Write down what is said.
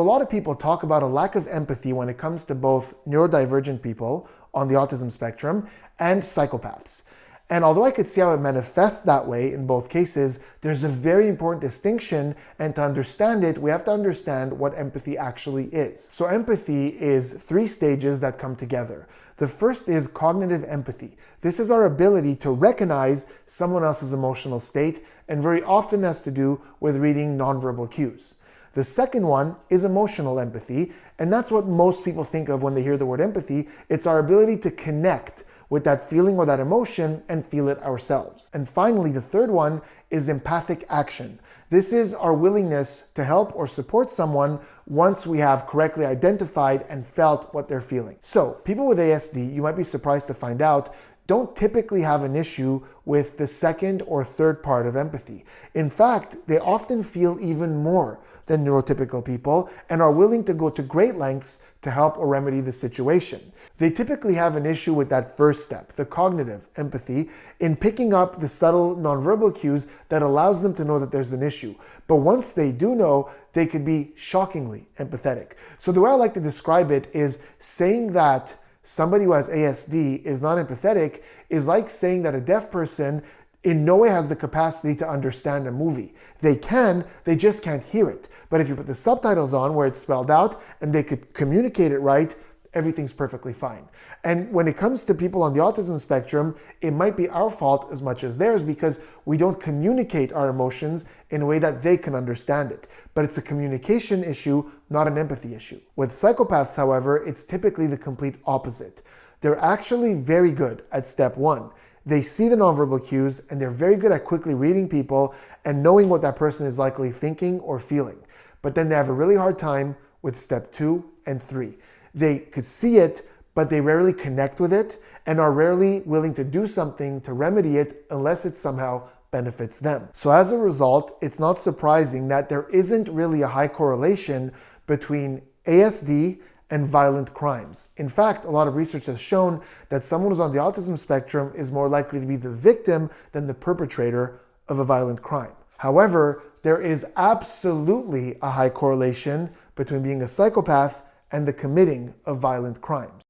A lot of people talk about a lack of empathy when it comes to both neurodivergent people on the autism spectrum and psychopaths. And although I could see how it manifests that way in both cases, there's a very important distinction, and to understand it, we have to understand what empathy actually is. So empathy is 3 stages that come together. The first is cognitive empathy. This is our ability to recognize someone else's emotional state, and very often has to do with reading nonverbal cues. The second one is emotional empathy, and that's what most people think of when they hear the word empathy. It's our ability to connect with that feeling or that emotion and feel it ourselves. And finally, the third one is empathic action. This is our willingness to help or support someone once we have correctly identified and felt what they're feeling. So people with ASD, you might be surprised to find out, don't typically have an issue with the second or third part of empathy. In fact, they often feel even more than neurotypical people and are willing to go to great lengths to help or remedy the situation. They typically have an issue with that first step, the cognitive empathy, in picking up the subtle nonverbal cues that allows them to know that there's an issue. But once they do know, they could be shockingly empathetic. So the way I like to describe it is saying that somebody who has ASD is not empathetic is like saying that a deaf person in no way has the capacity to understand a movie. They can, they just can't hear it. But if you put the subtitles on where it's spelled out and they could communicate it right, everything's perfectly fine. And when it comes to people on the autism spectrum, it might be our fault as much as theirs because we don't communicate our emotions in a way that they can understand it. But it's a communication issue, not an empathy issue. With psychopaths, however, it's typically the complete opposite. They're actually very good at step 1. They see the nonverbal cues and they're very good at quickly reading people and knowing what that person is likely thinking or feeling. But then they have a really hard time with step 2 and 3. They could see it, but they rarely connect with it and are rarely willing to do something to remedy it unless it somehow benefits them. So as a result, it's not surprising that there isn't really a high correlation between ASD and violent crimes. In fact, a lot of research has shown that someone who's on the autism spectrum is more likely to be the victim than the perpetrator of a violent crime. However, there is absolutely a high correlation between being a psychopath and the committing of violent crimes.